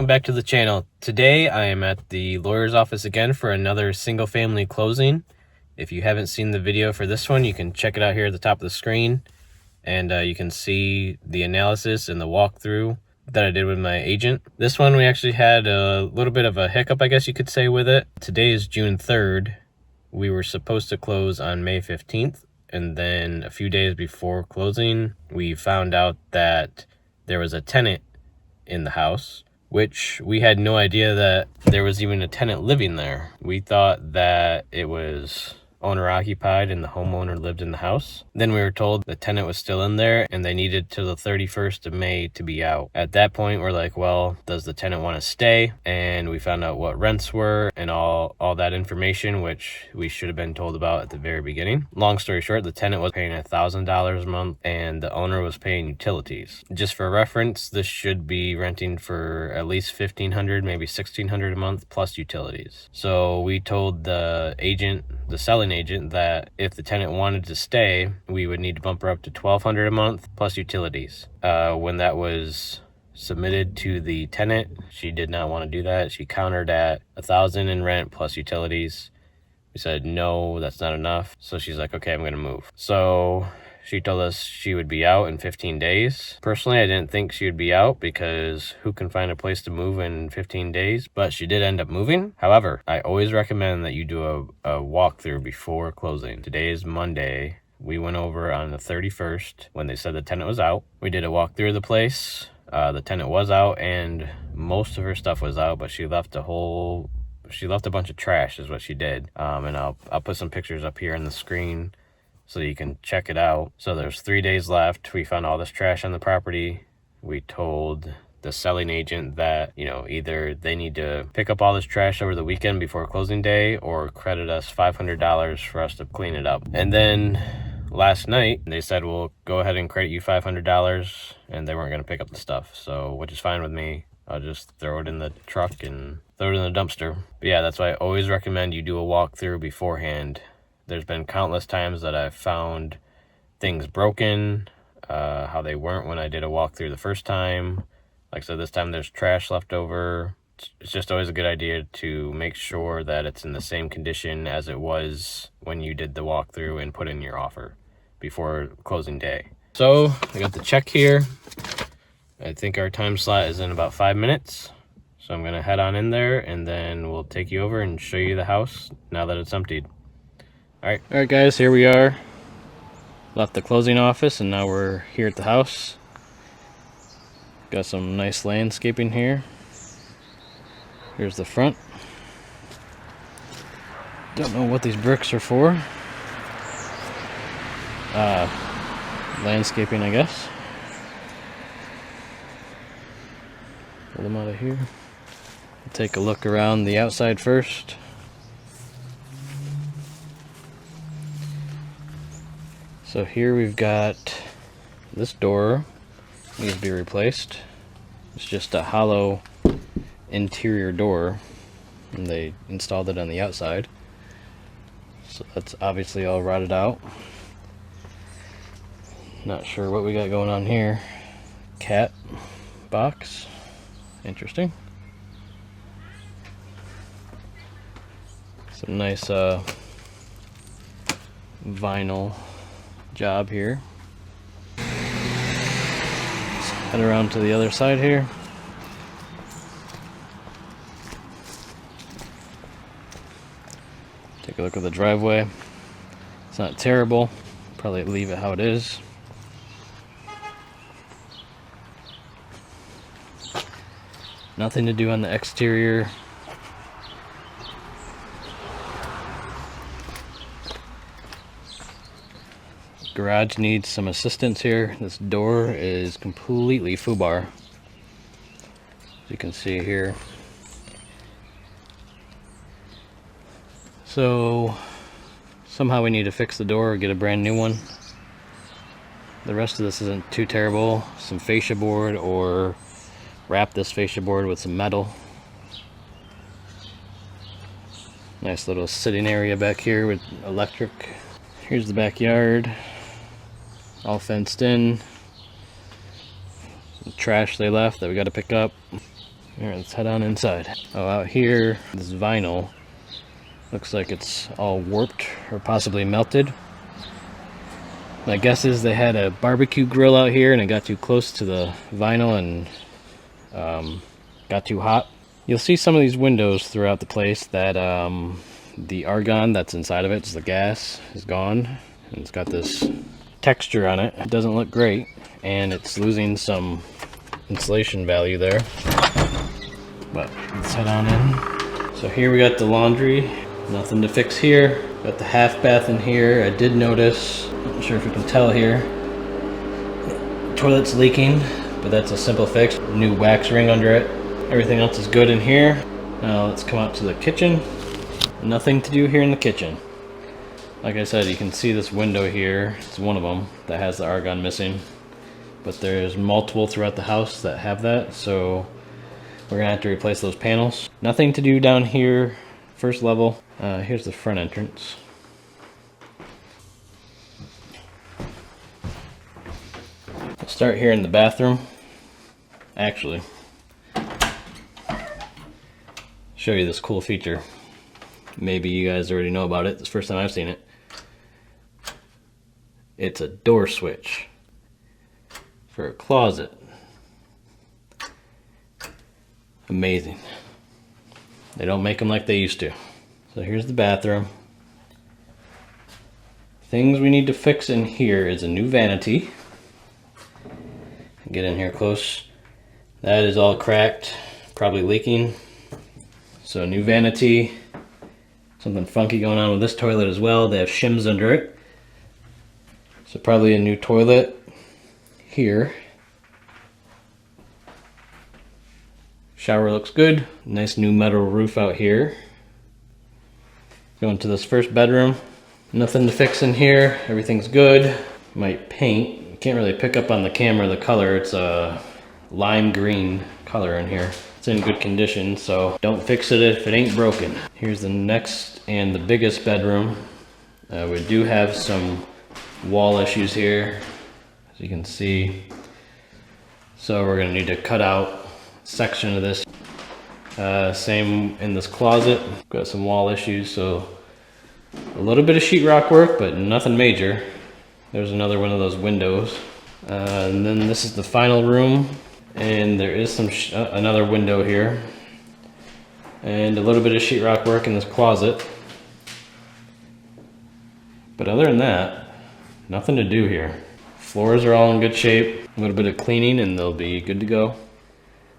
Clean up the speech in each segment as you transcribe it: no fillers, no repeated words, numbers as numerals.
welcome back to the channel. Today I am at the lawyer's office again for another single family closing. If you haven't seen the video for this one, you can check it out here at the top of the screen, and you can see the analysis and the walkthrough that I did with my agent. This one we actually had a little bit of a hiccup, I guess you could say, with it. Today is June 3rd. We were supposed to close on May 15th, and then a few days before closing we found out that there was a tenant in the house, which we had no idea that there was even a tenant living there. We thought that it was owner occupied and the homeowner lived in the house. Then we were told the tenant was still in there and they needed till the 31st of May to be out. At that point we're like, well, does the tenant want to stay? And we found out what rents were and all that information, which we should have been told about at the very beginning. Long story short, the tenant was paying $1,000 a month and the owner was paying utilities. Just for reference, this should be renting for at least $1,500, maybe $1,600 a month plus utilities. So we told the agent, the selling agent, that if the tenant wanted to stay, we would need to bump her up to $1,200 a month plus utilities. When that was submitted to the tenant, she did not want to do that. She countered at $1,000 in rent plus utilities. We said, no, that's not enough. So she's like, okay, I'm gonna move. So she told us she would be out in 15 days. Personally, I didn't think she would be out because who can find a place to move in 15 days? But she did end up moving. However, I always recommend that you do a walkthrough before closing. Today is Monday. We went over on the 31st when they said the tenant was out. We did a walkthrough of the place. The tenant was out and most of her stuff was out, but she left a bunch of trash is what she did. And I'll put some pictures up here on the screen so you can check it out. So there's 3 days left. We found all this trash on the property. We told the selling agent that, you know, either they need to pick up all this trash over the weekend before closing day or credit us $500 for us to clean it up. And then last night they said, we'll go ahead and credit you $500, and they weren't going to pick up the stuff. So, which is fine with me. I'll just throw it in the truck and throw it in the dumpster. But yeah, that's why I always recommend you do a walkthrough beforehand. There's been countless times that I've found things broken, how they weren't when I did a walkthrough the first time. Like I said, this time there's trash left over. It's just always a good idea to make sure that it's in the same condition as it was when you did the walkthrough and put in your offer before closing day. So I got the check here. I think our time slot is in about 5 minutes. So I'm gonna head on in there and then we'll take you over and show you the house now that it's emptied. All right guys, here we are. Left the closing office and now we're here at the house. Got some nice landscaping here. Here's the front. Don't know what these bricks are for. Landscaping, I guess. Pull them out of here. Take a look around the outside first. So here we've got this door needs to be replaced. It's just a hollow interior door and they installed it on the outside. So that's obviously all rotted out. Not sure what we got going on here. Cat box. Interesting. Some nice vinyl job here. Let's head around to the other side here. Take a look at the driveway. It's not terrible. Probably leave it how it is. Nothing to do on the exterior. Garage needs some assistance here. This door is completely foobar, as you can see here. So somehow we need to fix the door or get a brand new one. The rest of this isn't too terrible. Some fascia board or wrap this fascia board with some metal. Nice little sitting area back here with electric. Here's the backyard. All fenced in. Some trash they left that we got to pick up. Alright, let's head on inside. Oh, out here, this vinyl looks like it's all warped or possibly melted. My guess is they had a barbecue grill out here and it got too close to the vinyl and got too hot. You'll see some of these windows throughout the place that the argon that's inside of it, it's the gas, is gone. And it's got this texture on it. It doesn't look great and it's losing some insulation value there. But let's head on in. So here we got the laundry. Nothing to fix here. Got the half bath in here. I did notice, not sure if you can tell here, toilet's leaking, but that's a simple fix. New wax ring under it. Everything else is good in here. Now let's come out to the kitchen. Nothing to do here in the kitchen. Like I said, you can see this window here. It's one of them that has the argon missing. But there's multiple throughout the house that have that, so we're gonna have to replace those panels. Nothing to do down here, first level. Here's the front entrance. Let's start here in the bathroom. Actually, show you this cool feature. Maybe you guys already know about it. It's the first time I've seen it. It's a door switch for a closet. Amazing. They don't make them like they used to. So here's the bathroom. Things we need to fix in here is a new vanity. Get in here close. That is all cracked, probably leaking. So new vanity. Something funky going on with this toilet as well. They have shims under it. So probably a new toilet here. Shower looks good. Nice new metal roof out here. Going to this first bedroom. Nothing to fix in here. Everything's good. Might paint. You can't really pick up on the camera the color. It's a lime green color in here. It's in good condition, so don't fix it if it ain't broken. Here's the next and the biggest bedroom. We do have some wall issues here, as you can see. So we're gonna need to cut out a section of this. Same in this closet. Got some wall issues, so a little bit of sheetrock work, but nothing major. There's another one of those windows. And then this is the final room. And there is some another window here. And a little bit of sheetrock work in this closet. But other than that, nothing to do here. Floors are all in good shape. A little bit of cleaning and they'll be good to go.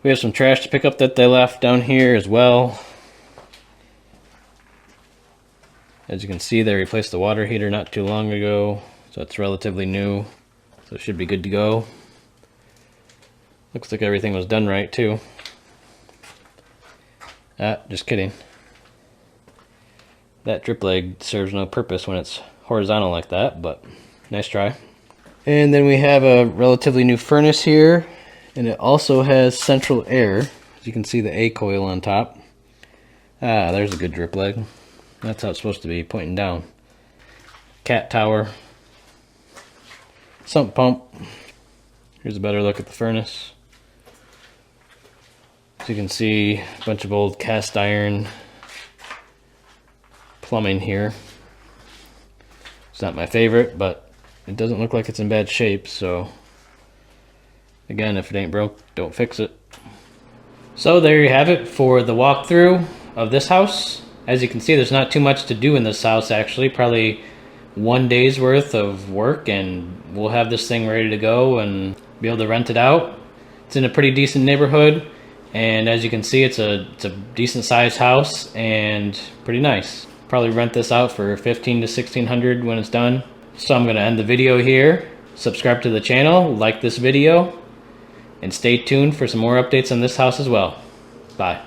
We have some trash to pick up that they left down here as well. As you can see, they replaced the water heater not too long ago, so it's relatively new. So it should be good to go. Looks like everything was done right too. Just kidding. That drip leg serves no purpose when it's horizontal like that, but nice try. And then we have a relatively new furnace here, and it also has central air. As you can see the A coil on top. There's a good drip leg. That's how it's supposed to be, pointing down. Cat tower. Sump pump. Here's a better look at the furnace. As you can see, a bunch of old cast iron plumbing here. It's not my favorite, but it doesn't look like it's in bad shape, so again, if it ain't broke, don't fix it. So there you have it for the walkthrough of this house. As you can see, there's not too much to do in this house actually, probably 1 day's worth of work and we'll have this thing ready to go and be able to rent it out. It's in a pretty decent neighborhood, and as you can see, it's a decent sized house and pretty nice. Probably rent this out for $1,500 to $1,600 when it's done. So I'm gonna end the video here. Subscribe to the channel, like this video, and stay tuned for some more updates on this house as well. Bye.